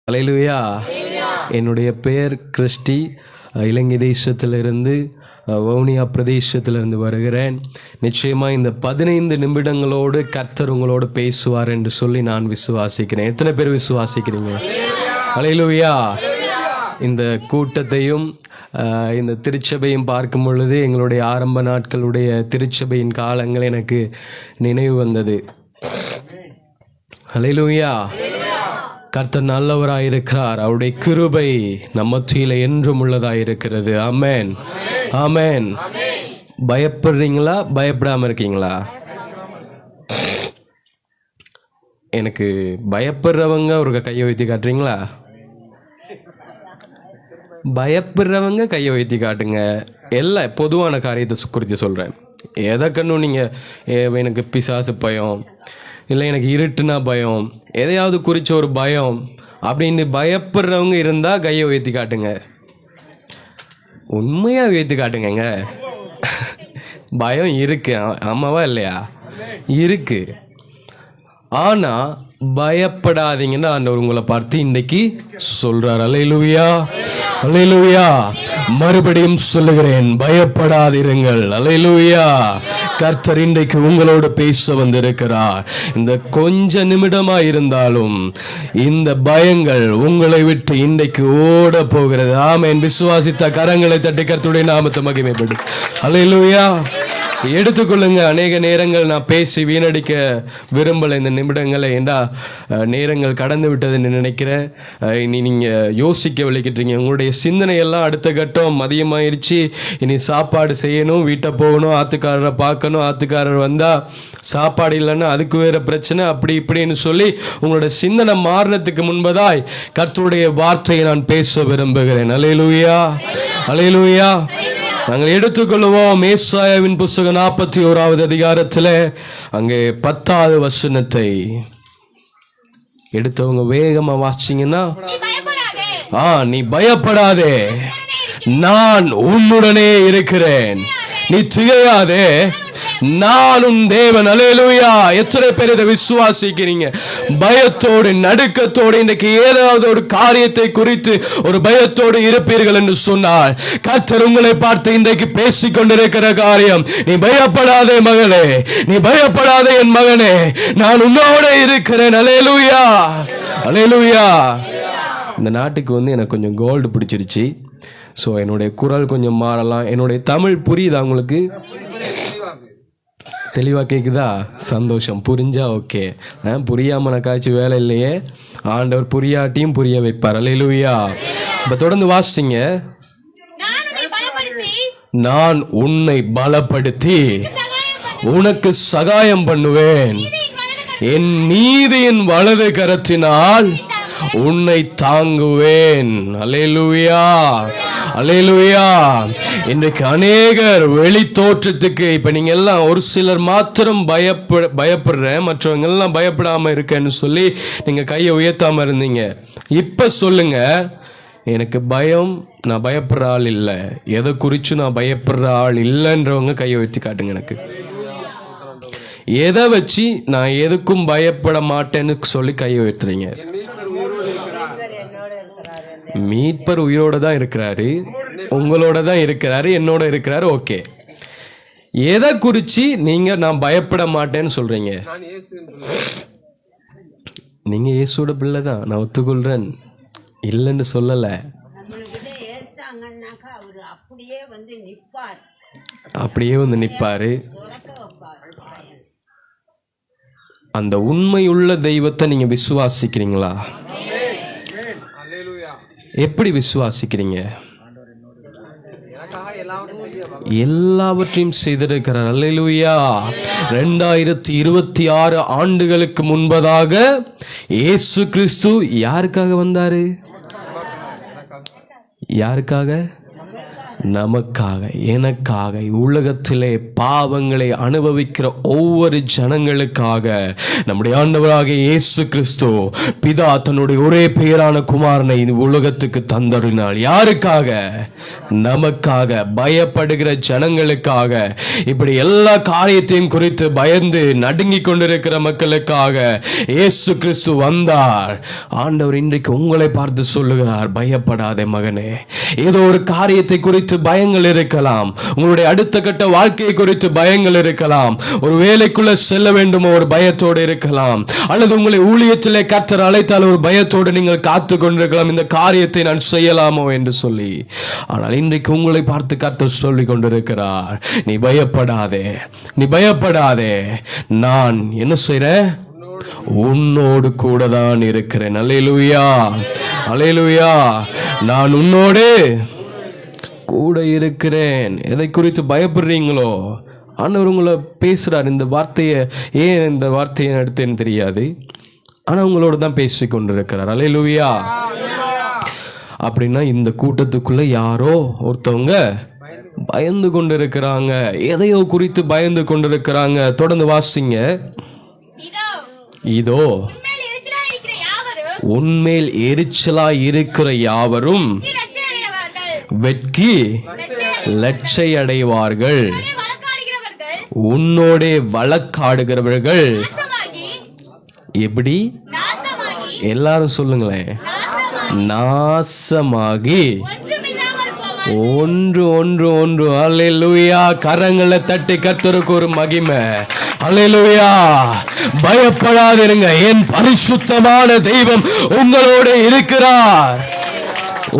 அல்லேலூயா. என்னுடைய பெயர் கிறிஸ்டி. இலங்கை தேசத்திலிருந்து வவுனியா பிரதேசத்திலிருந்து வருகிறேன். நிச்சயமாக இந்த 15 நிமிடங்களோடு கர்த்தர் உங்களோடு பேசுவார் என்று சொல்லி நான் விசுவாசிக்கிறேன். எத்தனை பேர் விசுவாசிக்கிறீங்க? அல்லேலூயா. இந்த கூட்டத்தையும் இந்த திருச்சபையும் பார்க்கும் பொழுது எங்களுடைய ஆரம்ப நாட்களுடைய திருச்சபையின் காலங்கள் எனக்கு நினைவு வந்தது. அல்லேலூயா. கர்த்தர் நல்லவராயிருக்கிறார். அவருடைய கிருபை நம்ம மத்தியில என்றும் உள்ளதாயிருக்கிறது. ஆமென், ஆமென். பயப்படுறீங்களா? பயப்படாம இருக்கீங்களா? எனக்கு பயப்படுறவங்க ஒரு கையை வைத்து காட்டுறீங்களா? பயப்படுறவங்க கையை வைத்து காட்டுங்க. எல்லா பொதுவான காரியத்தை குறித்து சொல்கிறேன். எதை கண்ணும் நீங்கள் எனக்கு பிசாசு பயம், இல்லை எனக்கு இருட்டுனா பயம், எதையாவது குறித்த ஒரு பயம் அப்படின்னு பயப்படுறவங்க இருந்தால் கையை உயர்த்தி காட்டுங்க. உண்மையாக உயர்த்தி காட்டுங்க. பயம் இருக்கு, ஆமாவா இல்லையா? இருக்கு. ஆனால் பயப்படாதீங்கன்னு ஆண்டவர் உங்களை பார்த்து இன்னைக்கு சொல்றார். அல்லேலூயா, அல்லேலூயா. மறுபடியும் சொல்லுகிறேன், பயப்படாதிருங்கள். அல்லேலூயா. கர்த்தர் இன்றைக்கு உங்களோடு பேச வந்திருக்கிறார். இந்த கொஞ்ச நிமிடமா இருந்தாலும் இந்த பயங்கள் உங்களை விட்டு இன்றைக்கு ஓட போகிறது. ஆமென். விசுவாசித்த கரங்களை தட்டி கர்த்தருடைய நாமத்தை மகிமைப்படு. அல்லேலூயா. எடுத்துக்கொள்ளுங்க. அநேக நேரங்கள் நான் பேசி வீணடிக்க விரும்பலை இந்த நிமிடங்களை. ஏண்டா நேரங்கள் கடந்து விட்டதுன்னு நினைக்கிறேன். இனி நீங்கள் யோசிக்க விளைக்கிட்டீங்க. உங்களுடைய சிந்தனை எல்லாம் அடுத்த கட்டம் மதியமாயிருச்சு. இனி சாப்பாடு செய்யணும், வீட்டை போகணும், ஆத்துக்காரரை பார்க்கணும், ஆத்துக்காரர் வந்தால் சாப்பாடு இல்லைன்னா அதுக்கு வேறு பிரச்சனை, அப்படி இப்படின்னு சொல்லி உங்களோட சிந்தனை மாறுறதுக்கு முன்பதாய் கர்த்தருடைய வார்த்தையை நான் பேச விரும்புகிறேன். அல்லேலூயா, அல்லேலூயா. நாங்கள் எடுத்துக்கொள்வோம் ஏசாயாவின் புத்தகம் 41வது அதிகாரத்தில் அங்கே 10வது வசனத்தை எடுத்தவங்க வேகமா வாசிச்சீங்கன்னா, நீ பயப்படாதே, நான் உன்னுடனே இருக்கிறேன், நீ திகையாதே, நான் உன் தேவன். அல்லேலூயா. எத்தனை பேர் இதை விசுவாசிக்கிறீங்க? பயத்தோடு நடுக்கத்தோடு இன்றைக்கு ஏதாவது ஒரு காரியத்தை குறித்து ஒரு பயத்தோடு இருப்பீர்கள் என்று சொன்னால் கர்த்தர் உங்களை பார்த்து இன்றைக்கு பேசிக் கொண்டிருக்கிற காரியம், நீ பயப்படாதே மகளே, நீ பயப்படாதே என் மகனே, நான் உன்னோட இருக்கிறேன். அல்லேலூயா, அல்லேலூயா. இந்த நாட்டுக்கு எனக்கு கொஞ்சம் கோல்டு பிடிச்சிருச்சு. ஸோ என்னுடைய குரல் கொஞ்சம் மாறலாம். என்னுடைய தமிழ் புரியுதா உங்களுக்கு? தெளிவாக கேட்குதா? சந்தோஷம். புரிஞ்சா ஓகே. புரியாம நக்காச்சு வேலை இல்லையே. ஆண்டவர் புரியாட்டியும் புரிய வைப்பார். அல்லேலூயா. இப்போ தொடர்ந்து வாசிங்க. நான் உன்னை பலப்படுத்தி உனக்கு சகாயம் பண்ணுவேன், என் நீதியின் வலது கரத்தினால் உன்னை தாங்குவேன். அல்லேலூயா, அல்லேலூயா. இன்றைக்கு அநேகர் வெளி தோற்றத்துக்கு, இப்ப நீங்க எல்லாம் ஒரு சிலர் மாத்திரம் பயப்படுறேன், மற்றவங்க எல்லாம் பயப்படாம இருக்கேன்னு சொல்லி நீங்க கையை உயர்த்தாம இருந்தீங்க. இப்ப சொல்லுங்க, எனக்கு பயம், நான் பயப்படுற ஆள் இல்லை, எதை குறிச்சு நான் பயப்படுற ஆள் இல்லைன்றவங்க கையை உயர்த்தி காட்டுங்க. எனக்கு எதை வச்சு நான் எதுக்கும் பயப்பட மாட்டேன்னு சொல்லி கையை உயர்த்துறீங்க? மீட்பர் உயிரோட தான் இருக்கிறாரு, உங்களோட தான் இருக்கிறாரு, என்னோட இருக்கிறாரு. ஓகே. எதை குறிச்சு நீங்க நான் பயப்பட மாட்டேன்னு சொல்றீங்க? நீங்க இயேசுவோட பிள்ளை தான், நான் ஒத்துக்கொள்றேன், இல்லைன்னு சொல்லல. அப்படியே வந்து நிப்பாரு. அந்த உண்மையுள்ள தெய்வத்தை நீங்க விசுவாசிக்கிறீங்களா? எப்படி விசுவாசிக்கிறீங்க? எல்லாவற்றையும் செய்திருக்கிறார். அல்லேலூயா. 2026 ஆண்டுகளுக்கு முன்பதாக இயேசு கிறிஸ்து யாருக்காக வந்தாரு? யாருக்காக? நமக்காக, எனக்காக, உலகத்திலே பாவங்களை அனுபவிக்கிற ஒவ்வொரு ஜனங்களுக்காக நம்முடைய ஆண்டவராகிய இயேசு கிறிஸ்து பிதா தன்னுடைய ஒரே பேரான குமாரனை இந்த உலகத்துக்கு தந்தருளினார். யாருக்காக? நமக்காக, பயப்படுகிற ஜனங்களுக்காக, இப்படி எல்லா காரியத்தையும் குறித்து பயந்து நடுங்கி கொண்டிருக்கிற மக்களுக்காக இயேசு கிறிஸ்து வந்தார். ஆண்டவர் இன்றைக்கு உங்களை பார்த்து சொல்லுகிறார், பயப்படாதே மகனே. ஏதோ ஒரு காரியத்தை குறித்து பயங்கள் இருக்கலாம், உங்களுடைய அடுத்த கட்ட வாழ்க்கையை குறித்து பயங்கள் இருக்கலாம், ஒரு வேலைக்குள்ள செல்ல வேண்டும் ஒரு பயத்தோடு இருக்கலாம், அல்லது உங்களை ஊழியத்திலே கர்த்தர் அழைத்தால் ஒரு பயத்தோடு நீங்கள் காத்து கொண்டிருக்கலாம், இந்த காரியத்தை நான் செய்யலாமோ என்று சொல்லி. ஆனால் இன்றைக்கு உங்களை பார்த்து கர்த்தர் சொல்லிக் கொண்டிருக்கிறார், நீ பயப்படாதே, நீ பயப்படாதே, நான் என்ன செய்றேன்? உன்னோடு கூட தான் இருக்கிறேன். அல்லேலூயா, அல்லேலூயா. நான் உன்னோடு கூட இருக்கிறேன். எதை குறித்து பயப்படுறீங்களோ ஆண்டவர் உங்களை பேசுறார். இந்த வார்த்தையை ஏன் இந்த வார்த்தையை எடுத்தேன்னு தெரியாது, ஆனா உங்களோட தான் பேசி கொண்டிருக்கிறார். அல்லேலூயா. அப்படின்னா இந்த கூட்டத்துக்குள்ள யாரோ ஒருத்தவங்க பயந்து கொண்டிருக்கிறாங்க, எதையோ குறித்து பயந்து கொண்டிருக்கிறாங்க. தொடர்ந்து வாசிங்க. இதோ உன்மேல் எரிச்சலாய் இருக்கிற யாவரும் வெட்கி லட்சை அடைவார்கள். உன்னோடே வழக்காடுகிறவர்கள் எப்படி? எல்லாரும் சொல்லுங்களேன். நாசமாகி ஒன்று ஒன்று ஒன்று. அல்லேலூயா. கரங்களை தட்டி கர்த்தருக்கு ஒரு மகிமை. அல்லேலூயா. பயப்படாதிருங்க, என் பரிசுத்தமான தெய்வம் உங்களோட இருக்கிறார்.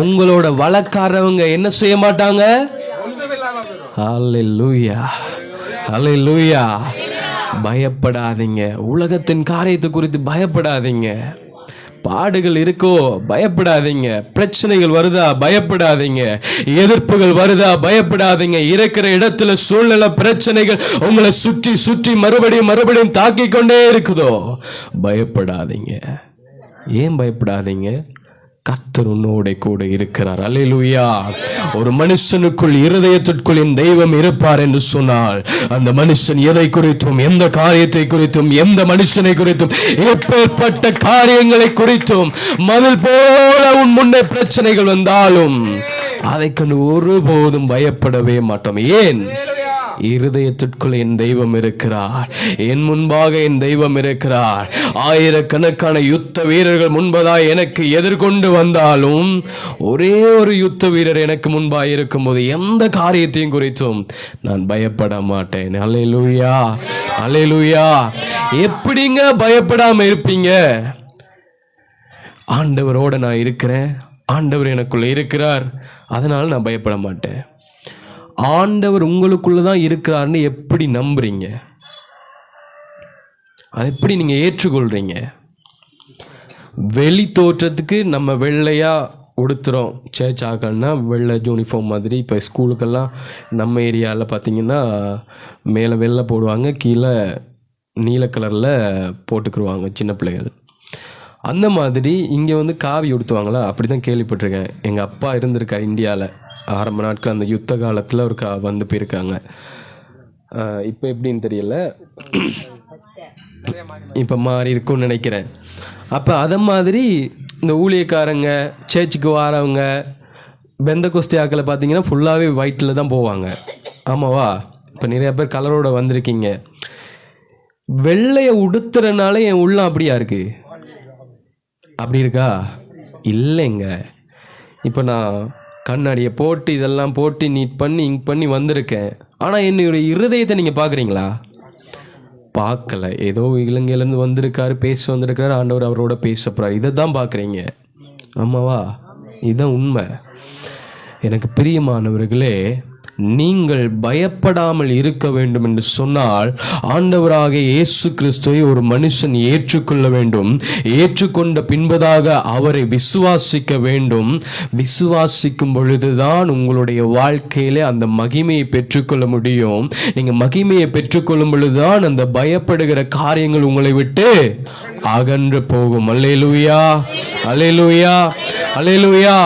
உங்களோட வழக்காரவங்க என்ன செய்ய மாட்டாங்க. அல்லேலூயா, அல்லேலூயா. பயப்படாதீங்க. உலகத்தின் காரியத்தை குறித்து பயப்படாதீங்க. பாடுகள் இருக்கோ பயப்படாதீங்க. பிரச்சனைகள் வருதா பயப்படாதீங்க. எதிர்ப்புகள் வருதா பயப்படாதீங்க. இருக்கிற இடத்துல சூழ்நிலை பிரச்சனைகள் உங்களை சுற்றி சுற்றி மறுபடியும் தாக்கி கொண்டே இருக்குதோ பயப்படாதீங்க. ஏன் பயப்படாதீங்க? கர்த்தர் உன்னோட கூட இருக்கிறார். அல்லேலூயா. ஒரு மனுஷனுக்குள் இருதயத்திற்குள் என் தெய்வம் இருப்பார் என்று சொன்னால் அந்த மனுஷன் எதை குறித்தும், எந்த காரியத்தை குறித்தும், எந்த மனுஷனை குறித்தும், எப்பேற்பட்ட காரியங்களை குறித்தும் மதில் போல உன் முன்னே பிரச்சனைகள் வந்தாலும் அதை கண்டு ஒருபோதும் பயப்படவே மாட்டோம். ஏன்? இருதயத்திற்குள் என் தெய்வம் இருக்கிறார், என் முன்பாக என் தெய்வம் இருக்கிறார். ஆயிரக்கணக்கான யுத்த வீரர்கள் முன்பதாய் எனக்கு எதிர்கொண்டு வந்தாலும் ஒரே ஒரு யுத்த வீரர் எனக்கு முன்பாக இருக்கும்போது எந்த காரியத்தையும் குறித்தும் நான் பயப்பட மாட்டேன். அல்லேலூயா, அல்லேலூயா. எப்படிங்க பயப்படாம இருப்பீங்க? ஆண்டவரோட நான் இருக்கிறேன், ஆண்டவர் எனக்குள்ள இருக்கிறார், அதனால நான் பயப்பட மாட்டேன். ஆண்டவர் உங்களுக்குள்ளதான் இருக்கிறார்னு எப்படி நம்புறீங்க? அதை எப்படி நீங்க ஏற்றுக்கொள்றீங்க? வெளி தோற்றத்துக்கு நம்ம வெள்ளையா உடுத்துறோம், சேர்ச் ஆக்கணும்னா வெள்ளை யூனிஃபார்ம் மாதிரி. இப்போ ஸ்கூலுக்கெல்லாம் நம்ம ஏரியாவில் பார்த்தீங்கன்னா மேலே வெள்ளை போடுவாங்க, கீழே நீல கலரில் போட்டுக்கிடுவாங்க சின்ன பிள்ளைகள். அந்த மாதிரி இங்கே வந்து காவி உடுத்துவாங்களா? அப்படி தான் கேள்விப்பட்டிருக்கேன். எங்கள் அப்பா இருந்திருக்கார் இந்தியாவில் ஆரம்ப நாட்கள், அந்த யுத்த காலத்தில் ஒரு வந்து போயிருக்காங்க. இப்போ எப்படின்னு தெரியல, இப்போ மாறி இருக்கும்னு நினைக்கிறேன். அப்போ அதை மாதிரி இந்த ஊழியக்காரங்க சேர்ச்சுக்கு வாரவங்க பெந்த கோஸ்தி ஆக்களை பார்த்தீங்கன்னா ஃபுல்லாகவே ஒயிட்டில் தான் போவாங்க. ஆமாவா? இப்போ நிறைய பேர் கலரோட வந்திருக்கீங்க. வெள்ளையை உடுத்துறனால என் உள்ளம் அப்படியா இருக்கு? அப்படி இருக்கா? இல்லைங்க. இப்போ நான் கண்ணாடியை போட்டு இதெல்லாம் போட்டு நீட் பண்ணி இங்க் பண்ணி வந்திருக்கேன். ஆனால் என்னுடைய இருதயத்தை நீங்கள் பார்க்குறீங்களா? பார்க்கல. ஏதோ இலங்கையிலேருந்து வந்திருக்காரு, பேச வந்திருக்காரு, ஆண்டவர் அவரோட பேச போகிறார், இதை தான் பார்க்குறீங்க. ஆமாவா? இதுதான் உண்மை. எனக்கு பிரியமானவர்களே, நீங்கள் பயப்படாமல் இருக்க வேண்டும் என்று சொன்னால் ஆண்டவராக இயேசு கிறிஸ்துவை ஒரு மனுஷன் ஏற்றுக்கொள்ள வேண்டும். ஏற்றுக்கொண்ட பின்பதாக அவரை விசுவாசிக்க வேண்டும். விசுவாசிக்கும் பொழுதுதான் உங்களுடைய வாழ்க்கையிலே அந்த மகிமையை பெற்றுக்கொள்ள முடியும். நீங்க மகிமையை பெற்றுக்கொள்ளும் பொழுதுதான் அந்த பயப்படுகிற காரியங்கள் உங்களை விட்டு அகன்று போகும். அல்லேலூயா, அல்லேலூயா. அல்லேலூயா.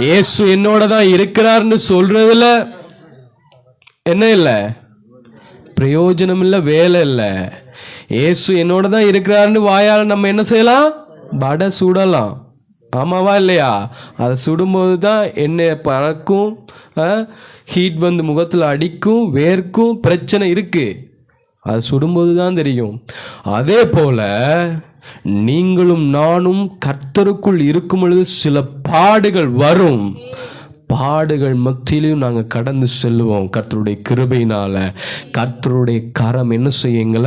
இயேசு என்னோட தான் இருக்கிறார்னு சொல்றதுல என்ன இல்லை? பிரயோஜனம் இல்லை, வேலை இல்லை. இயேசு என்னோட தான் இருக்கிறாருன்னு வாயால் நம்ம என்ன செய்யலாம்? வடை சுடலாம். ஆமாவா இல்லையா? அதை சுடும்போது தான் எண்ணெய் பறக்கும், ஹீட் வந்து முகத்தில் அடிக்கும், வேர்க்கும், பிரச்சனை இருக்கு. அது சுடும்போது தான் தெரியும். அதே போல நீங்களும் நானும் கர்த்தருக்குள் இருக்கும் பொழுது சில பாடுகள் வரும். பாடுகள் மத்தியிலையும் நாங்கள் கடந்து செல்லுவோம். கர்த்தருடைய கிருபையினால கர்த்தருடைய கரம் என்ன செய்யுங்கள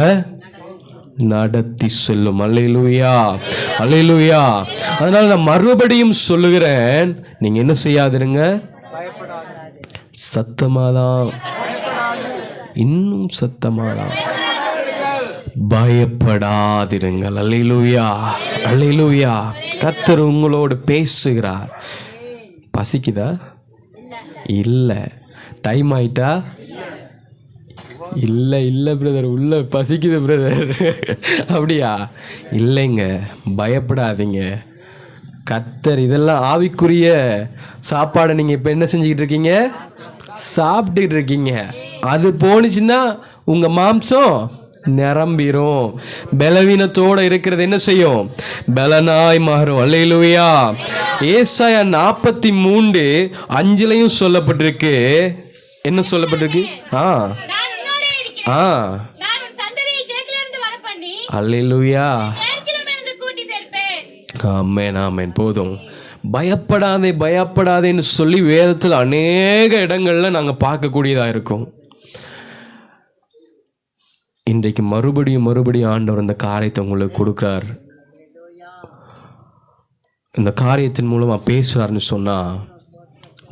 நடத்தி செல்லும். அல்லேலூயா, அல்லேலூயா. அதனால நான் மறுபடியும் சொல்லுகிறேன், நீங்க என்ன செய்யாதிருங்க, சத்தமாதான், இன்னும் சத்தமாதான், பயப்படாதிருங்கள். அல்லேலூயா, அல்லேலூயா. கர்த்தர் உங்களோடு பேசுகிறார். பசிக்குதா? இல்லை. டைம் ஆயிட்டா? இல்லை இல்லை பிரதர், உள்ள பசிக்குது பிரதர். அப்படியா? இல்லைங்க, பயப்படாதீங்க. கர்த்தர் இதெல்லாம் ஆவிக்குரிய சாப்பாடை நீங்கள் இப்போ என்ன செஞ்சுக்கிட்டு இருக்கீங்க? சாப்பிட்டுக்கிட்டு இருக்கீங்க. அது போனுச்சுன்னா உங்கள் மாம்சம் நிரம்பிரும். பலவீனத்தோட இருக்கிறது என்ன செய்யும்? பலனாய் மாறும். அல்லேலூயா. ஏசாயா 43:5 சொல்லப்பட்டிருக்கு. என்ன சொல்லப்பட்டிருக்கு? அல்லேலூயா. ஆமென், ஆமென். போதும். பயப்படாதே, பயப்படாதேன்னு சொல்லி வேதத்தில் அநேக இடங்கள்ல நாங்க பார்க்கக்கூடியதா இருக்கும். இன்றைக்கு மறுபடியும் ஆண்டவர் இந்த காரியத்தை உங்களுக்கு கொடுக்கிறார். இந்த காரியத்தின் மூலமா பேசுறாருன்னு சொன்னா,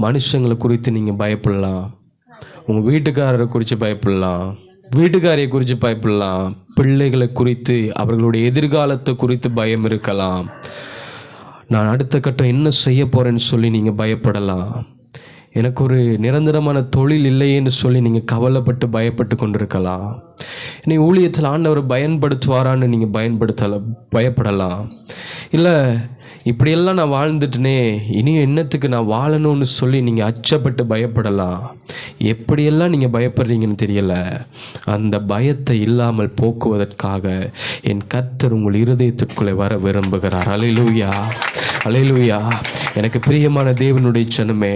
மனுஷங்களை குறித்து நீங்க பயப்படலாம், உங்க வீட்டுக்காரரை குறித்து பயப்படலாம், வீட்டுக்காரியை குறித்து பயப்படலாம், பிள்ளைகளை குறித்து, அவர்களுடைய எதிர்காலத்தை குறித்து பயம் இருக்கலாம். நான் அடுத்த கட்டம் என்ன செய்ய போறேன்னு சொல்லி நீங்க பயப்படலாம். எனக்கு ஒரு நிரந்தரமான தொழில் இல்லையேன்னு சொல்லி நீங்கள் கவலைப்பட்டு பயப்பட்டு கொண்டிருக்கலாம். நீ ஊழியத்தில் ஆண்டவர் பயன்படுத்துவாரான்னு நீங்கள் பயப்படலாம். இல்லை, இப்படியெல்லாம் நான் வாழ்ந்துட்டேனே, இனியும் என்னத்துக்கு நான் வாழணும்னு சொல்லி நீங்கள் அச்சப்பட்டு பயப்படலாம். எப்படியெல்லாம் நீங்கள் பயப்படுறீங்கன்னு தெரியல. அந்த பயத்தை இல்லாமல் போக்குவதற்காக என் கர்த்தர் உங்கள் இருதயத்திற்குள்ளே வர விரும்புகிறார். அல்லேலூயா, அல்லேலூயா. எனக்கு பிரியமான தேவனுடைய ஜனமே,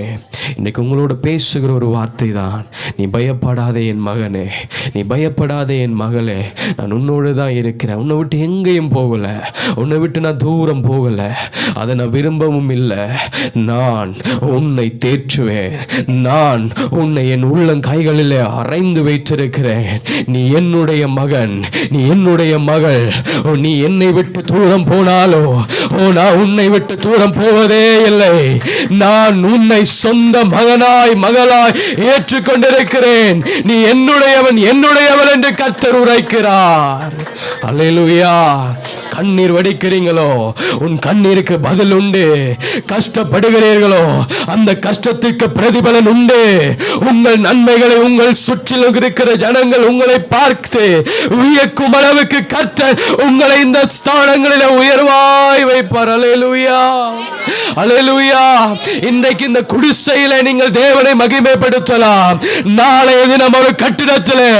இன்னைக்கு உங்களோட பேசுகிற ஒரு வார்த்தை தான், நீ பயப்படாதே என் மகனே, நீ பயப்படாதே என் மகளே, நான் உன்னோடு தான் இருக்கிறேன். உன்னை விட்டு எங்கேயும் போகலை, உன்னை விட்டு நான் தூரம் போகலை, அதை நான் விரும்பவும் இல்லை. நான் உன்னை தேற்றுவேன், நான் உன்னை என் உள்ளங்கைகளிலே அறைந்து வைத்திருக்கிறேன். நீ என்னுடைய மகன், நீ என்னுடைய மகள். நீ என்னை விட்டு தூரம் போனாலோ நான் உன்னை விட்டு தூரம் போவதே இல்லை. நான் உன்னை சொந்த மகனாய் மகளாய் ஏற்றுக்கொண்டிருக்கிறேன். நீ என்னுடையவன், என்னுடையவள் என்று கர்த்தர் உரைக்கிறார். அல்லேலூயா. கண்ணீர் வடிக்கிறீங்களோ, உன் கண்ணீருக்கு பதில் உண்டு. கஷ்டப்படுகிறீர்களோ, அந்த கஷ்டத்துக்கு பிரதிபலன் உண்டு. உங்கள் நன்மைகளை உங்கள் சுற்றிலும் இருக்கிற ஜனங்கள் உங்களை பார்த்து வியக்கும் அளவுக்கு கர்த்தர் உங்களை இந்த ஸ்தானங்களில் உயர்வாய் வைப்பார். அல்லேலூயா, அல்லேலூயா. இன்றைக்கு இந்த குடிசையில நீங்கள் தேவனை மகிமைப்படுத்தலாம். நாளைய தினம் ஒரு கட்டிடத்திலே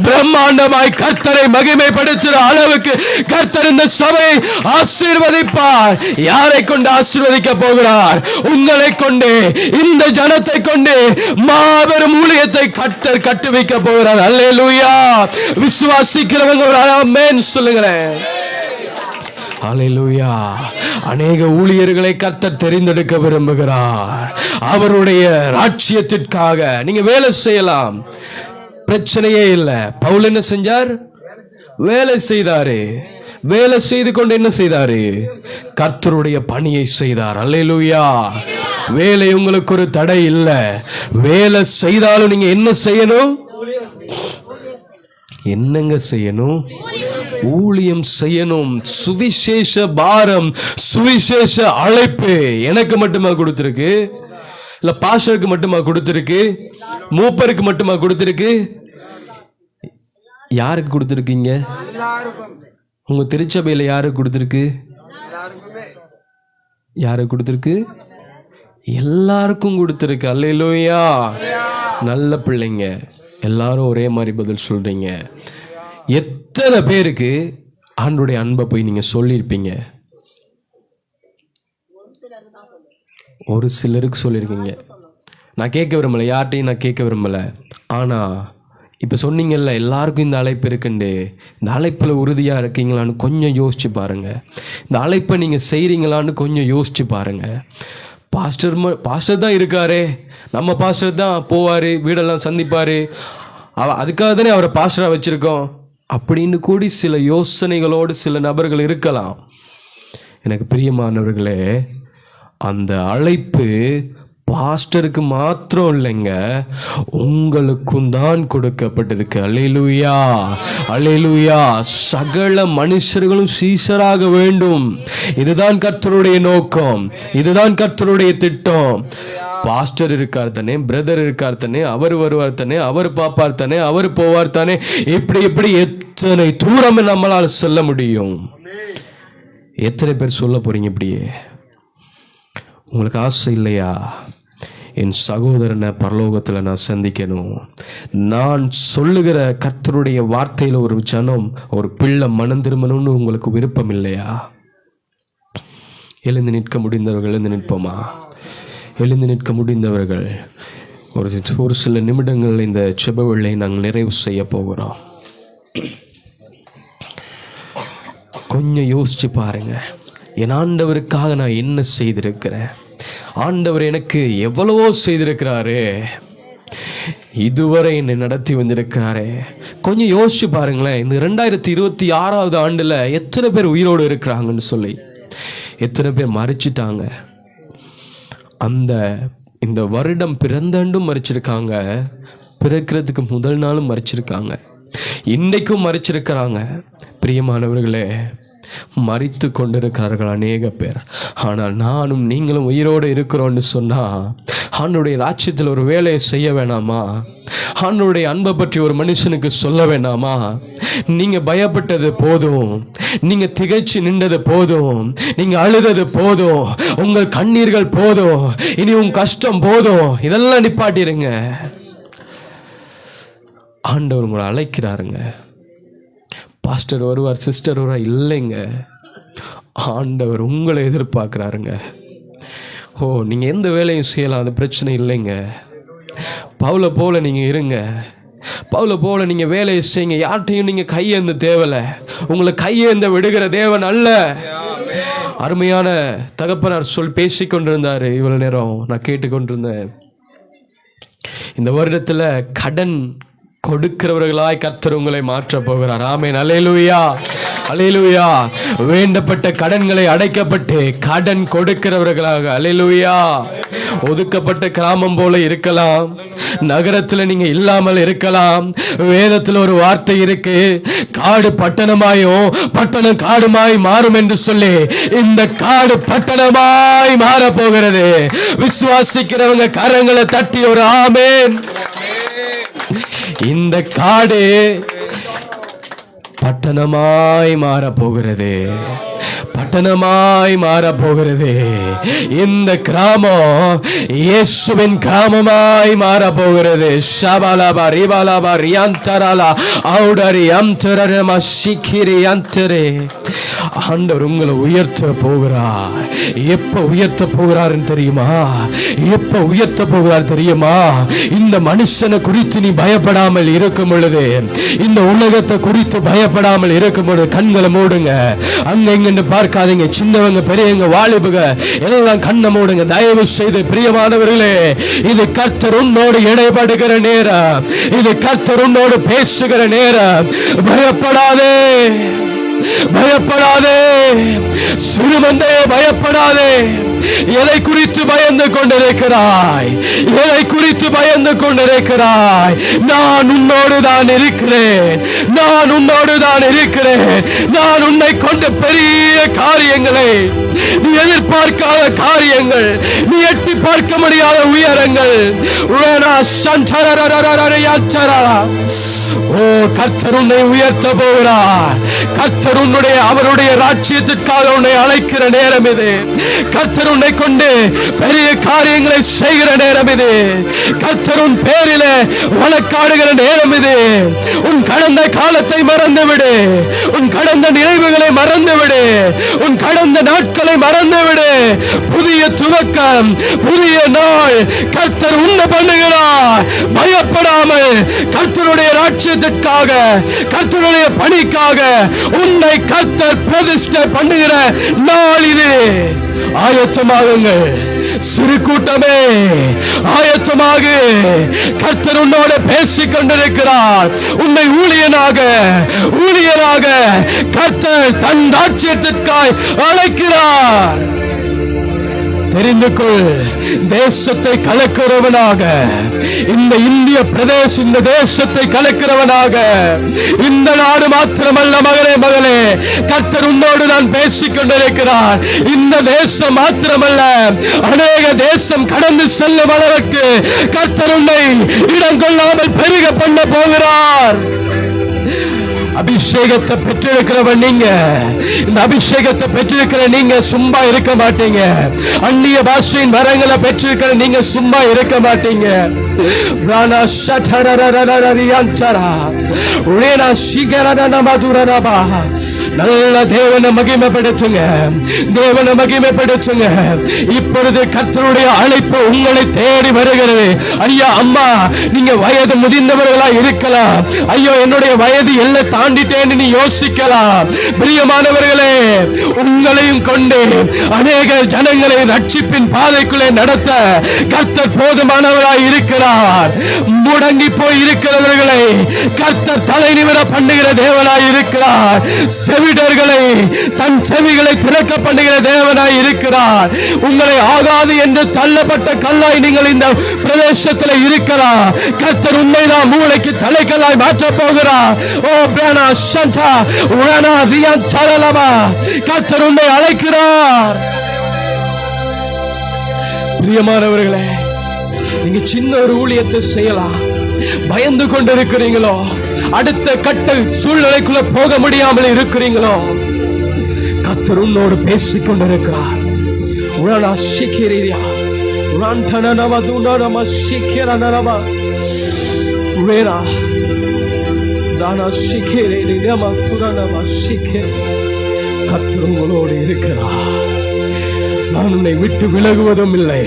பிரம்மாண்டமாய் கர்த்தரை மகிமைப்படுத்துகிற அளவுக்கு கர்த்தர் இந்த சபை ஆசீர்வதிப்பார். யாரை கொண்டு ஆசீர்வதிக்க போகிறார்? உங்களை கொண்டு, இந்த ஜனத்தை கொண்டு மாபெரும் ஊழியத்தை கர்த்தர் கட்டுவிக்க போகிறார். அல்லேலூயா. விசுவாசிக்கிறவங்க ஒரு ஆமென் சொல்லுங்களேன். அல்லேலூயா. அநேக ஊழியர்களை கர்த்தர் தெரிந்தெடுக்க விரும்புகிறார். அவருடைய ராஜ்யத்திற்காக நீங்க வேலை செய்யலாம், பிரச்சனையே இல்லை. பவுல் என்ன செஞ்சார்? வேலை செய்தாரு. வேலை செய்து கொண்டு என்ன செய்தாரு? கர்த்தருடைய பணியை செய்தார். அல்லேலூயா. வேலை உங்களுக்கு ஒரு தடை இல்லை. வேலை செய்தாலும் நீங்க என்ன செய்யணும்? என்னங்க செய்யணும்? ஊழியம் செய்யணும். சுவிசேஷ பாரம், சுவிசேஷ அழைப்பு எனக்கு மட்டுமா கொடுத்திருக்கு? இல்ல பாஸ்டருக்கு மட்டுமா கொடுத்திருக்கு? மூப்பருக்கு மட்டுமா கொடுத்திருக்கு? யாருக்கு கொடுத்திருக்கீங்க? உங்க திருச்சபையில யாருக்கு கொடுத்திருக்கு? யாருக்கு கொடுத்திருக்கு? எல்லாருக்கும் கொடுத்துருக்கு. அல்லேலூயா. நல்ல பிள்ளைங்க எல்லாரும் ஒரே மாதிரி பதில் சொல்றீங்க. எத்தனை பேருக்கு ஆண்டவருடைய அன்பை போய் நீங்க சொல்லியிருப்பீங்க? ஒரு சிலருக்கு சொல்லியிருக்கீங்க. நான் கேட்க விரும்பலை, யார்கிட்டையும் நான் கேட்க விரும்பலை. ஆனால் இப்போ சொன்னீங்கல்ல எல்லாருக்கும் இந்த அழைப்பு இருக்குண்டு, இந்த அழைப்பில் உறுதியாக இருக்கீங்களான்னு கொஞ்சம் யோசிச்சு பாருங்கள். இந்த அழைப்பை நீங்கள் செய்கிறீங்களான்னு கொஞ்சம் யோசிச்சு பாருங்கள். பாஸ்டர் தான் இருக்காரு, நம்ம பாஸ்டர் தான் போவார், வீடெல்லாம் சந்திப்பார், அதுக்காக தானே அவரை பாஸ்டராக வச்சுருக்கோம் அப்படின்னு கூடி சில யோசனைகளோடு சில நபர்கள் இருக்கலாம். எனக்கு பிரியமானவர்களே, அந்த அழைப்பு பாஸ்டருக்கு மாத்திரம் இல்லைங்க, உங்களுக்கும் தான் கொடுக்கப்பட்டிருக்கு. அல்லேலூயா, அல்லேலூயா. சகல மனுஷர்களும் சீஷராக வேண்டும். இதுதான் கர்த்தருடைய நோக்கம், இதுதான் கர்த்தருடைய திட்டம். பாஸ்டர் இருக்கார் தானே, பிரதர் இருக்கார் தானே, அவர் வருவார் தானே, அவர் பாப்பார் தானே, அவர் போவார் தானே, இப்படி எத்தனை தூரம் நம்மளால் சொல்ல முடியும்? எத்தனை பேர் சொல்ல போறீங்க இப்படியே? உங்களுக்கு ஆசை இல்லையா என் சகோதரனை பரலோகத்தில் நான் சந்திக்கணும்? நான் சொல்லுகிற கர்த்தருடைய வார்த்தையில் ஒரு ஜனம், ஒரு பிள்ளை மனம் திரும்பணும்னு உங்களுக்கு விருப்பம் இல்லையா? எழுந்து நிற்க முடிந்தவர்கள் எழுந்து நிற்போமா? எழுந்து நிற்க முடிந்தவர்கள் ஒரு சில நிமிடங்கள் இந்த ஜெப வேளையை நாங்கள் நிறைவு செய்ய போகிறோம். கொஞ்சம் யோசிச்சு பாருங்க, என் ஆண்டவருக்காக நான் என்ன செய்திருக்கிறேன்? ஆண்டவர் எனக்கு எவ்வளவோ செய்திருக்கிறாரு, இதுவரை என்னை நடத்தி வந்திருக்கிறாரு. கொஞ்சம் யோசிச்சு பாருங்களேன். இந்த 2026 ஆண்டுல எத்தனை பேர் உயிரோடு இருக்கிறாங்கன்னு சொல்லி, எத்தனை பேர் மறிச்சிட்டாங்க. இந்த வருடம் பிறந்தாண்டும் மறிச்சிருக்காங்க, பிறக்கிறதுக்கு முதல் நாளும் மறிச்சிருக்காங்க, இன்றைக்கும் மறிச்சிருக்கிறாங்க. பிரியமானவர்களே, மரித்து கொண்டிருக்கிறார்கள் அநேக பேர். ஆனால் நானும் நீங்களும் உயிரோடு இருக்கிறோன்னு சொன்னா ஆண்டவருடைய ராஜ்யத்தில் ஒரு வேலையை செய்ய வேணாமா? ஆண்டவருடைய அன்பை பற்றி ஒரு மனுஷனுக்கு சொல்ல வேணாமா? நீங்க பயப்பட்டது போதும், நீங்க திகைச்சு நின்றது போதும், நீங்க அழுதது போதும், உங்கள் கண்ணீர்கள் போதும், இனி உங்க கஷ்டம் போதும், இதெல்லாம் நிப்பாட்டிருங்க. ஆண்டவர் உங்களை அழைக்கிறாருங்க. பாஸ்டர் வருவார், சிஸ்டர் வருவார் இல்லைங்க, ஆண்டவர் உங்களை எதிர்பார்க்குறாருங்க. நீங்கள் எந்த வேலையும் செய்யலாம், அது பிரச்சனை இல்லைங்க. பவுலை போல நீங்கள் இருங்க, பவுலை போல நீங்கள் வேலையை செய்யுங்க. யார்கிட்டையும் நீங்கள் கையேந்த தேவலை, உங்களை கையேந்த விடுகிற தேவன் அல்ல. அருமையான தகப்பனார் பேசி கொண்டிருந்தார். இவ்வளவு நேரம் நான் கேட்டுக்கொண்டிருந்தேன். இந்த வருடத்தில் கடன் கொடுக்கிறவர்களாய் கர்த்தர் உங்களை மாற்ற போகிறார். ஆமென். அல்லேலூயா, அல்லேலூயா. வேண்டப்பட்ட கடன்களை அடைக்கப்பட்டு கடன் கொடுக்கிறவர்களாக. அல்லேலூயா. ஒதுக்கப்பட்ட கிராமம் போல இருக்கலாம், நகரத்தில் நீங்க இல்லாமல் இருக்கலாம். வேதத்தில் ஒரு வார்த்தை இருக்கு, காடு பட்டணமாயும் பட்டணம் காடுமாய் மாறும் என்று சொல்லி இந்த காடு பட்டணமாய் மாற போகிறது. விசுவாசிக்கிறவங்க கரங்களை தட்டி ஒரு ஆமென். இந்த காடு பட்டணமாய் மாற போகிறது, பட்டணமாய் மாற போகிறது. இந்த கிராமம் இயேசுவின் கிராமமாய் மாற போகிறது. ஷபாலாபா ரிபாலாபா ரியாந்தராலா ஆவுடரி அம்தரமா சிக்கிரி அந்தரே. ஆண்டவர் உங்களை உயர்த்த போகிறார். எப்ப உயர்த்த போகிறாருன்னு தெரியுமா? எப்ப உயர்த்த போகிறார் தெரியுமா? இந்த மனுஷனை குறித்து நீ பயப்படாமல் இருக்கும் பொழுது, இந்த உலகத்தை குறித்து பயப்படாமல் இருக்கும் பொழுது கண்களை மூடுங்க. அங்க இங்க பார்க்காதீங்க. சின்னவங்க பெரியவங்க வாலிபங்க எல்லாம் கண்ணை மூடுங்க தயவு செய்து. பிரியமானவர்களே, இது கர்த்தர் உன்னோடு இடைபடுகிற நேரம், இது கர்த்தர் உன்னோடு பேசுகிற நேரம். பயப்படாதே, பயப்படாதே சிறுமந்தே, பயப்படாதே. எதை குறித்து பயந்து கொண்டிருக்கிறாய்? எதை குறித்து பயந்து கொண்டிருக்கிறாய்? நான் உன்னோடு தான் இருக்கிறேன், நான் உன்னோடு தான் இருக்கிறேன். நான் உன்னை கொண்ட பெரிய காரியங்களை, நீ எதிர்பார்க்காத காரியங்கள், நீ எட்டி பார்க்க முடியாத உயரங்கள். ஓ, கர்த்தர் உன்னை உயர்த்த போகிறார். கர்த்தர் அவருடைய ராஜ்யத்திற்காக உன்னை அழைக்கிற நேரம் இது. கர்த்தர் உன்னை கொண்டு பெரிய காரியங்களை செய்கிற நேரம் இது. கர்த்தர் உன் பேரிலே வழக்காடுகிற நேரம் இது. உன் கடந்த காலத்தை மறந்துவிடு. உன் கடந்த நினைவுகளை மறந்துவிடு. உன் கடந்த நாட்களை மறந்துவிடு. புதிய துவக்கம், புதிய நாள் கர்த்தர் உன்னை பண்ணுகிறார். பயப்படாமல் கர்த்தருடைய ராஜ்யத்திற்காக, கர்த்தருடைய பணிக்காக உன்னை கர்த்தர் பிரதிஷ்டை பண்ணுகிற நாள் இது. ஆயத்தமாகுங்கள் சிறு கூட்டமே, ஆயத்தமாக. கர்த்தர் உன்னோடு பேசிக் கொண்டிருக்கிறார். உன்னை ஊழியனாக கர்த்தர் தன் ராஜ்யத்திற்காய் அழைக்கிறார். தெரிந்து கொள், தேசத்தை கலக்கிறவனாக, இந்த இந்திய பிரதேச, இந்த தேசத்தை கலக்கிறவனாக, இந்த நாடு மாத்திரமல்ல மகளே, கர்த்தர் உன்னோடு நான் பேசிக் கொண்டிருக்கிறார். இந்த தேசம் மாத்திரமல்ல, அநேக தேசம் கடந்து செல்லும் அளவுக்கு கர்த்தர் உன்னை இடம் கொள்ளாமல் பெருக பண்ண போகிறார். அபிஷேகத்தை பெற்றிருக்கிறவன் நீங்க. இந்த அபிஷேகத்தை பெற்றிருக்கிற நீங்க சும்மா இருக்க மாட்டீங்க. அந்நிய பாஷையின் வரங்களை பெற்றிருக்கிற நீங்க சும்மா இருக்க மாட்டீங்க. நல்ல தேவனை மகிமைப்படுத்துங்க, தேவனை மகிமைப்படுத்துங்க. இப்பொழுது கர்த்தருடைய அழைப்பு உங்களை தேடி வருகிறது. ஐயா, அம்மா, நீங்க வயது முதிர்ந்தவர்களா இருக்கலாம். ஐயோ, என்னுடைய வயது எல்லை தாண்டிட்டேன்னு நீ யோசிக்கலாம். பிரியமானவர்களே, உங்களையும் கொண்டு அநேக ஜனங்களை ரட்சிப்பின் பாதைக்குள்ளே நடத்த கர்த்தர் போதுமானவராய் இருக்கிறார். முடங்கி போய் இருக்கிறவர்களை கர்த்தர் தலை நிமிர பண்ணுகிற தேவனாய் இருக்கிறார். செவிடர்களை தன் செவிகளை திறக்க பண்ணுகிற தேவனாய் இருக்கிறார். உங்களை ஆகாது என்று தள்ளப்பட்ட கல்லாய் நீங்கள் இந்த பிரதேசத்தில் இருக்கலாம். கர்த்தர் உண்மைதான் மூளைக்கு தலைக்கல்லாய் மாற்ற போகிறார். ஓ பிரானா சண்டா உடனா ரியான் சரலமா, கர்த்தர் உன்னை அழைக்கிறார். பிரியமானவர்களே, நீங்க சின்ன ஒரு ஊழியத்தை செய்யலாம். பயந்து கொண்டிருக்கிறீங்களோ, அடுத்த கட்ட சூழ்நிலைக்குள்ள போக முடியாமல் இருக்கிறீங்களோ, கர்த்தர் உன்னோடு பேசிக் கொண்டிருக்கிறார். உடனா சிக்கிரியா ராண்டனனவ துனனம சிக்கிரனனவ வேரா தானா சிக்கிரியா துனனம சிக்கே. கர்த்தர் உங்களோடு இருக்கிறார். நான் உன்னை விட்டு விலகுவதும் இல்லை,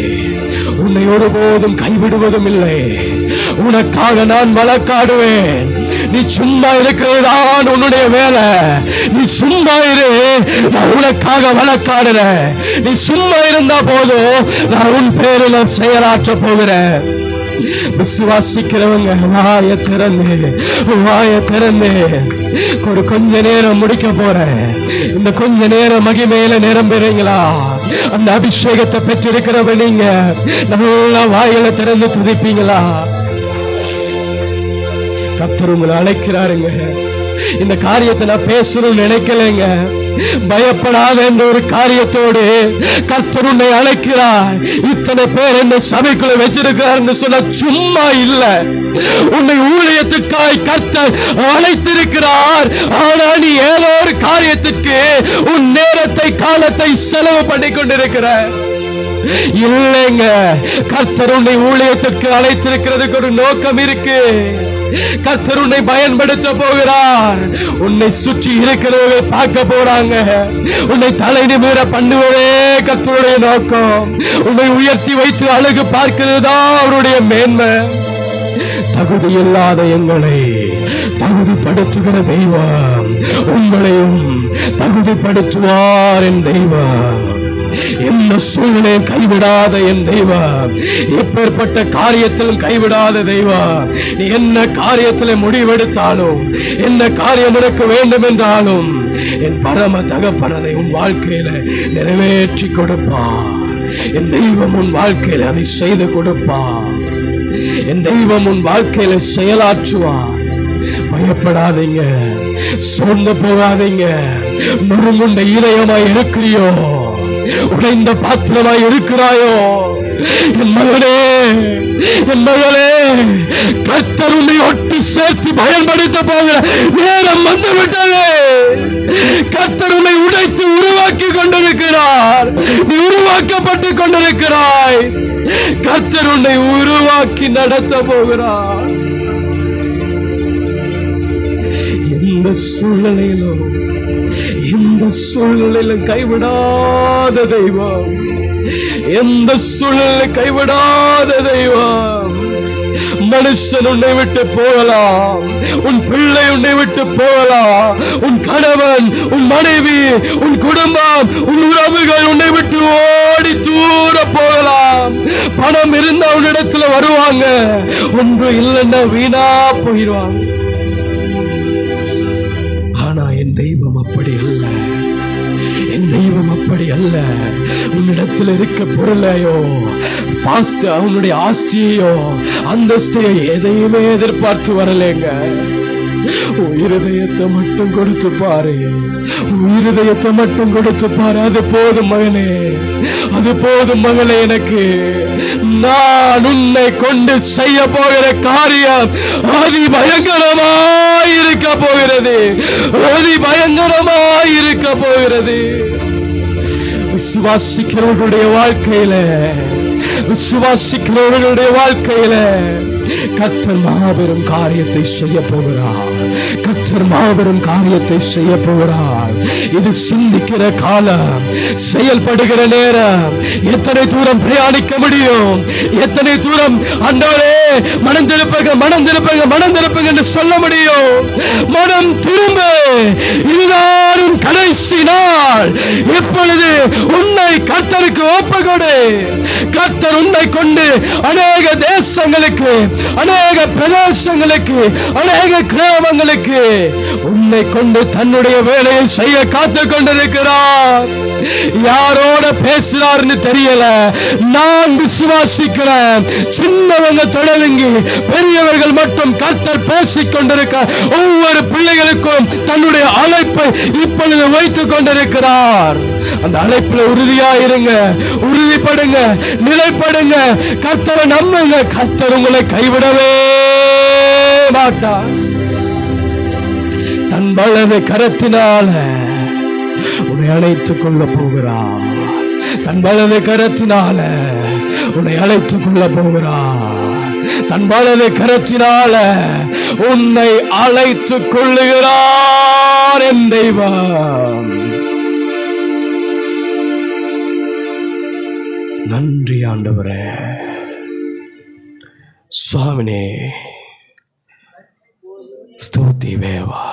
உன்னை ஒருபோதும் கைவிடுவதும் இல்லை. உனக்காக நான் வழக்காடுவேன். நீ சும்மா இருக்கிறதான் உன்னுடைய வேலை. நீ சும்மா இரு, நான் உனக்காக வழக்காடுறேன். நீ சும்மா இருந்தா போதும், நான் உன் பேரில் செயலாற்ற போகிறேன். விசுவாசிக்கிறவங்க வாய திறந்து கொஞ்ச நேரம் முடிக்க போறேன். இந்த கொஞ்ச நேரம் மகிமையில நிரம்புறீங்களா? அந்த அபிஷேகத்தை பெற்றிருக்கிறவ நீங்க நல்லா வாயில திறந்து துதிப்பீங்களா? கர்த்தர் உங்களை அழைக்கிறாருங்க. இந்த காரியத்தை நான் பேசணும்னு நினைக்கலைங்க. பயப்படாத என்ற ஒரு காரியத்தோடு கர்த்தர் உன்னை அழைக்கிறார். இத்தனை பேர் என்ன சபைக்குள்ள வச்சிருக்கிறார் சொன்ன சும்மா இல்ல. உன்னை ஊழியத்துக்காய் கர்த்தர் அழைத்திருக்கிறார். ஆனா நீ ஏதோ ஒரு காரியத்திற்கு உன் நேரத்தை காலத்தை செலவு பண்ணி கொண்டிருக்கிற இல்லைங்க. கர்த்தர் உன்னை ஊழியத்திற்கு அழைத்திருக்கிறதுக்கு ஒரு நோக்கம் இருக்கு. கர்த்தர் உன்னை பயன்படுத்த போகிறார். உன்னை சுற்றி இருக்கிறவர்கள் பார்க்க போறாங்க. உன்னை தலை நிமிர பண்ணுவதே கர்த்தருடைய நோக்கம். உன்னை உயர்த்தி வைத்து அழகு பார்க்கிறது தான் அவருடைய மேன்மை. தகுதி இல்லாத எங்களை தகுதிப்படுத்துகிற தெய்வம் உங்களையும் தகுதிப்படுத்துவார். என் தெய்வம் என்ன சூழ்நிலையும் கைவிடாத என் தெய்வம், எப்பேற்பட்ட காரியத்திலும் கைவிடாத தெய்வம். நீ என்ன காரியத்தில் முடிவெடுத்தாலும், என்ன காரியம் உனக்கு வேண்டும் என்றாலும், என் பரம தகப்பனரை உன் வாழ்க்கையில நிறைவேற்றி கொடுப்பார். என் தெய்வம் உன் வாழ்க்கையில அதை செய்து கொடுப்பார். என் தெய்வம் உன் வாழ்க்கையில செயலாற்றுவார். பயப்படாதீங்க, சோர்ந்து போகாதீங்க. நொறுங்குண்ட இதயமாய் இருக்கிறியோ, உடைந்த பாத்திரமாய் இருக்கிறாயோ, என் மகனே, என் மகளே, கர்த்தர் உன்னை ஒட்டு சேர்த்து பயன்படுத்த போகிற நேரம் வந்துவிட்டது. கர்த்தர் உன்னை உடைத்து உருவாக்கி கொண்டிருக்கிறார். நீ உருவாக்கப்பட்டு கொண்டிருக்கிறாய். கர்த்தர் உன்னை உருவாக்கி நடத்த போகிறார். இந்த சூழ்நிலையிலும் கைவிடாத தெய்வம், எந்த சூழ்நிலை கைவிடாத தெய்வம். மனுஷன் உன்னை விட்டு போகலாம், உன் பிள்ளை உன்னை விட்டு போகலாம், உன் கணவன், உன் மனைவி, உன் குடும்பம், உன் உறவுகள் உன்னை விட்டு ஓடி தூர போகலாம். பணம் இருந்தா உன்னிடத்துல வருவாங்க, ஒன்று இல்லைன்னா வீணா போயிடுவாங்க. ஆனா என் தெய்வம் அப்படி அல்ல. என் தெய்வம் அப்படி அல்ல. உன்னிடத்தில் இருக்க பொருளையோ அவனுடைய ஆஸ்தியையோ அந்தஸ்தையோ எதையுமே எதிர்பார்த்து வரலேங்க. உயிரதயத்தை மட்டும் கொடுத்து பாரு, உயிரதயத்தை மட்டும் கொடுத்து பாரு. அது போதும் மகனே, அது போதும் மகளே. எனக்கு நான் உன்னை கொண்டு செய்ய போகிற காரியம் அதி பயங்கரமாய் இருக்க போகிறது, அதி பயங்கரமாய் இருக்க போகிறது. விசுவாசிக்கிறவர்களுடைய வாழ்க்கையில கர்த்தர் மாபெரும் காரியத்தை செய்ய போகிறார். கர்த்தர் மாபெரும் காரியத்தை செய்ய போகிறார். இது சிந்திக்கிற காலம், செயல்படுகிற நேரம். எத்தனை தூரம் பிரயாணிக்க முடியும், எத்தனை தூரம் ஆண்டவரே மனம் திருப்புங்க என்று சொல்ல முடியும். மனம் திரும்ப, இதுதான் கடைசி நாள். இப்பொழுது உன்னை கர்த்தருக்கு ஒப்புக்கொடு. கர்த்தர் உன்னை கொண்டு அநேக தேசங்களுக்கு, அநேக பிரதேசங்களுக்கு, அநேக கிராமங்களுக்கு உன்னை கொண்டு தன்னுடைய வேலையை செய்ய காத்து கொண்டிருக்கிறார். யாரோட பேசுறாருன்னு தெரியல. நான் விசுவாசிக்கிறேன், சின்னவங்க தொடங்கி பெரியவர்கள் மட்டும் கர்த்தர் பேசிக் கொண்டிருக்க ஒவ்வொரு பிள்ளைகளுக்கும் தன்னுடைய அழைப்பை இப்பொழுது வைத்துக் கொண்டிருக்கிறார். அந்த அழைப்புல உறுதியாயிருங்க, உறுதிப்படுங்க, நிலைப்படுங்க. கர்த்தரை நம்புங்க. கர்த்தர் உங்களை கைவிடவே மாட்டார். தன் வலது கரத்தினால உன்னை அழைத்துக் கொள்ள போகிறார். தன் வலது கரத்தினால உன்னை அழைத்துக் கொள்ள போகிறார். தன் வலது கரத்தினால உன்னை அழைத்துக் கொள்ளுகிறார் என் தெய்வம். நன்றி ஆண்டவரே. சுவாமினே ஸ்தோத்தி வேவா.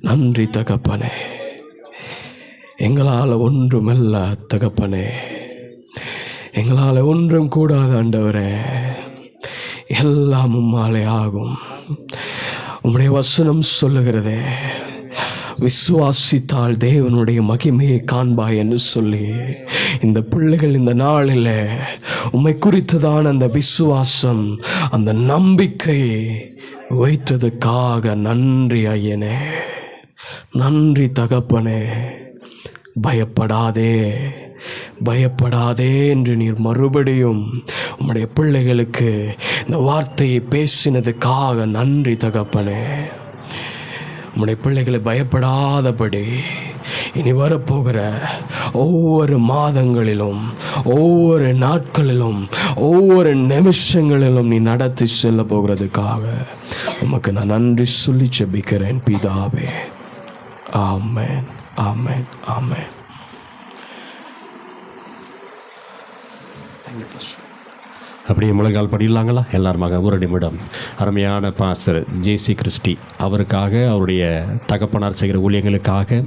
நன்றி தகப்பனே. எங்களால் ஒன்றுமல்ல தகப்பனே, எங்களால் ஒன்றும் கூடாது ஆண்டவரே. எல்லாம் உம்மாலே ஆகும். உம்முடைய வசனம் சொல்லுகிறதே, விசுவாசித்தால் தேவனுடைய மகிமையை காண்பாய் என்று சொல்லி, இந்த பிள்ளைகள் இந்த நாளில் உம்மை குறித்ததான அந்த விசுவாசம், அந்த நம்பிக்கை வைத்ததுக்காக நன்றி ஐயனே, நன்றி தகப்பனே. பயப்படாதே, பயப்படாதே என்று நீர் மறுபடியும் உம்முடைய பிள்ளைகளுக்கு இந்த வார்த்தையை பேசினதுக்காக நன்றி தகப்பனே. உம்முடைய பிள்ளைகளை பயப்படாதபடி இனி வரப்போகிற ஒவ்வொரு மாதங்களிலும், ஒவ்வொரு நாட்களிலும், ஒவ்வொரு நிமிஷங்களிலும் நீ நடத்தி செல்ல போகிறதுக்காக உமக்கு நான் நன்றி சொல்லி ஜெபிக்கிறேன் பிதாவே. ஆமென், ஆமென், ஆமென். அப்படியே முழங்கால் படிடலாங்களா? எல்லாருமாக ஒரு நிமிடம். அருமையான பாஸ்டர் ஜேசி கிறிஸ்டி அவருக்காக, அவருடைய தகப்பனார் செய்கிற ஊழியங்களுக்காக,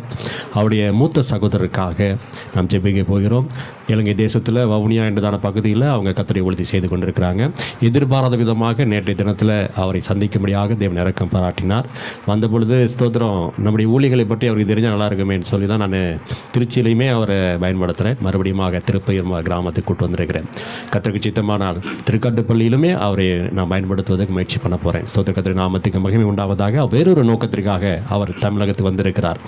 அவருடைய மூத்த சகோதரருக்காக நாம் ஜெபிக்க போகிறோம். இலங்கை தேசத்தில் வவுனியா என்றதான பகுதியில் அவங்க கர்த்தருடைய ஊழியத்தை செய்து கொண்டிருக்கிறாங்க. எதிர்பாராத விதமாக நேற்றைய தினத்தில் அவரை சந்திக்கும்படியாக தேவன் இரக்கம் பாராட்டினார். வந்தபொழுது ஸ்தோத்திரம், நம்முடைய ஊழியர்களை பற்றி அவருக்கு தெரிஞ்சால் நல்லா இருக்குமேன்னு சொல்லி தான் நான் திருச்சியிலையுமே அவரை பயன்படுத்துகிறேன். மறுபடியும் திருப்பையூர் கிராமத்துக்கு கூட்டு வந்திருக்கிறேன். கர்த்தருக்கு சித்தமானால் திருக்காட்டுப்பள்ளியிலுமே அவரை நான் பயன்படுத்துவதற்கு முயற்சி பண்ண போகிறேன். ஸ்தோத்திர கர்த்தர் நாமத்துக்கு மகிமை உண்டாவதாக. வேறொரு நோக்கத்திற்காக அவர் தமிழகத்துக்கு வந்திருக்கிறார்.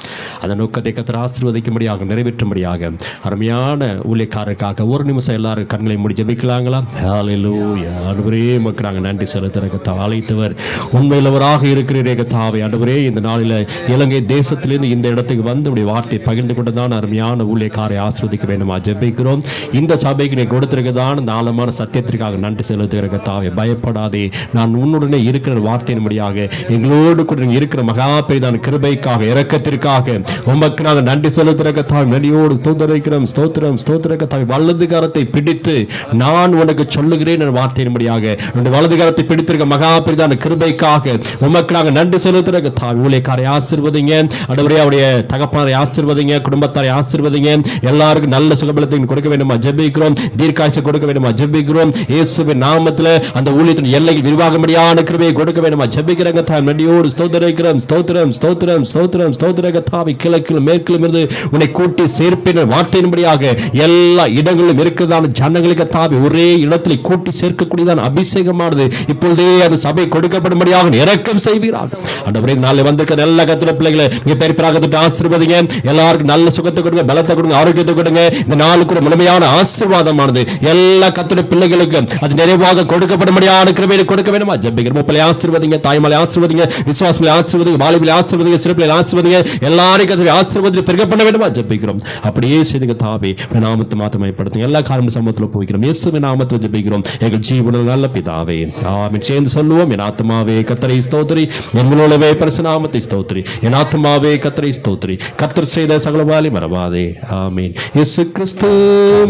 அந்த நோக்கத்தை கர்த்தர் ஆசீர்வதிக்கும்படியாக, நிறைவேற்றும்படியாக அருமையான ஊழிய ஊழியக்காரருக்காக ஒரு நிமிஷம் எல்லாரும் கண்களை மூடி ஜெபிக்கலாங்களா? ஹல்லேலூயா. ஆண்டவரே உமக்கு நாங்கள் நன்றி செலுத்துகிற கர்த்தாவே, அழைத்தவர் உண்மையிலவராக இருக்கிறீரே கர்த்தாவே. ஆண்டவரே இந்த நாளில் இலங்கை தேசத்திலிருந்து இந்த இடத்துக்கு வந்து உடைய வார்த்தை பகிர்ந்து கொண்டதான் அருமையான ஊழியக்காரை ஆஸ்வதிக்க வேண்டுமா ஜெபிக்கிறோம். இந்த சபைக்கு நீ கொடுத்திருக்கதான் இந்த ஆழமான சத்தியத்திற்காக நன்றி செலுத்துகிற கர்த்தாவே. பயப்படாதே, நான் உன்னுடனே இருக்கிற வார்த்தையின்படியாக எங்களோடு கூட இருக்கிற மகா பெரிதான கிருபைக்காக இரக்கத்திற்காக உமக்கு நாங்கள் நன்றி செலுத்துகிற கர்த்தாவே. நன்றியோடு ஸ்தோத்திரிக்கிறோம். ஸ்தோத்திரம் ஸ்தோத்திர கர்த்தாவே. வலது கரத்தை பிடித்து நான் உனக்கு சொல்லுகிறேன் என்ற வார்த்தையின்படியாக உன்னுடைய வலது கரத்தை பிடித்திருக்க மகா பெரிதான கிருபைக்காக உமக்கு நாங்கள் நன்றி செலுத்துகிற கர்த்தாவே. ஊழியக்காரை ஆசீர்வதிங்க ஆண்டவரே, அவருடைய தகப்பனாரை ஆசீர்வதிங்க, குடும்பத்தாரை ஆசீர்வதிங்க, எல்லாருக்கும் நல்ல சுகபலத்தை கொடுக்க வேண்டுமா ஜெபிக்கிறோம். தீர்க்காயுசை கொடுக்க வேண்டுமா ஜெபிக்கிறோம். இயேசுவின் நாமத்தில் அந்த ஊழியத்தின் எல்லையில் விரிவாகும்படியான கிருபையை கொடுக்க வேண்டுமா ஜெபிக்கிறங்க. நன்றியோடு ஸ்தோத்திரிக்கிறோம். ஸ்தோத்திரம் ஸ்தோத்திரம் ஸ்தோத்திரம் ஸ்தோத்திர கர்த்தாவே. கிழக்கிலும் மேற்கிலும் இருந்து உன்னை கூட்டி சேர்ப்பின வார்த்தையின்படியாக எல்லா இடங்களிலும் இருக்கிறதான ஜனங்களுக்கு கர்த்தாவே ஒரே இடத்தில் கூட்டி சேர்க்கக்கூடியதான அபிஷேகமானது இப்பொழுதே அந்த சபை கொடுக்கப்படும்படியாக இரக்கம் செய்வீராக. ஆண்டவரே, நாளை வந்திருக்கிற நல்ல கர்த்தருடைய பிள்ளைகளை நீங்க பெரிப்பராக ஆசீர்வதிங்க. எல்லாருக்கும் நல்ல சுகத்தை கொடுங்க, பலத்தை கொடுங்க, ஆரோக்கியத்தை கொடுங்க. இந்த நாளுக்கு ஒரு முழுமையான ஆசீர்வாதமானது எல்லா கர்த்தருடைய பிள்ளைகளுக்கு அது நிறைவாக கொடுக்கப்படும்படியான கிருபையை கொடுக்க வேண்டுமா ஜெபிக்கிறோம். முப்பலை ஆசீர்வதிங்க, தாய்மலை ஆசீர்வதிங்க, விசுவாசமலை ஆசீர்வதிங்க, வாலிபலை ஆசீர்வதிங்க, சிறப்பிலை ஆசீர்வதிங்க, எல்லாரையும் கர்த்தருடைய ஆசீர்வாதத்தை பெருக பண்ண வேண்டுமா ஜெபிக்கிறோம். அப்படியே செய்துங்க தாவே. நாமத்தை மாத்திரமைப்படுத்துங்க. எல்லா காரணம் சமூகத்தில் போய்க்கிறோம். இயேசுவின் நாமத்தில் ஜெபிக்கிறோம் எங்கள் ஜீவனில் நல்ல பிதாவே. ஆமென். சேர்ந்து சொல்லுவோம். என் ஆத்துமாவே கர்த்தரை ஸ்தோத்திரி, என் முழுவே பரிசுத்த நாமத்தை ஸ்தோத்திரி. என் ஆத்துமாவே கர்த்தரை ஸ்தோத்திரி, கர்த்தர் செய்த சகல வாலி மறவாதே. ஆமென். இயேசு கிறிஸ்து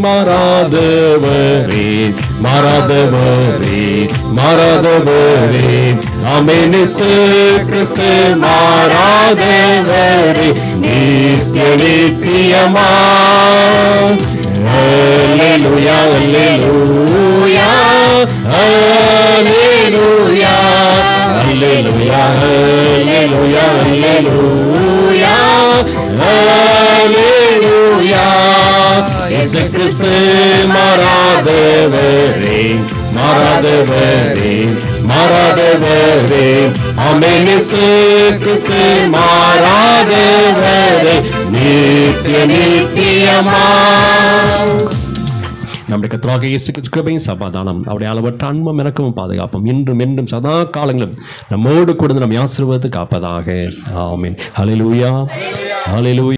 மாறாதவரே, மாறாதவரே, மாறாதவரே. ஆமென். இயேசு கிறிஸ்து மாறாதவரே, நித்திய நித்தியமா. அல்லேலூயா அல்லேலூயா அல்லேலூயா அல்லேலூயா அல்லேலூயா அல்லேலூயா அல்லேலூயா. இயேசு கிறிஸ்து மாறாதவரே, மாறாதவரே, மாறாதவரே. ஆமென். இயேசு கிறிஸ்து மாறாதவரே, நித்திய நித்தியமா. நம்முடைய கர்த்தராகிய இயேசு கிறிஸ்து கிருபையும் சமாதானம் அவருடைய அளவற்ற அன்பும் இரக்கமும் பாதுகாப்பும் இன்றும் என்றும் சதா காலங்களும் நம்மோடு கூட நம்மை ஆசீர்வதித்து காப்பதாக. ஆமென். ஹல்லேலூயா ஹல்லேலூயா.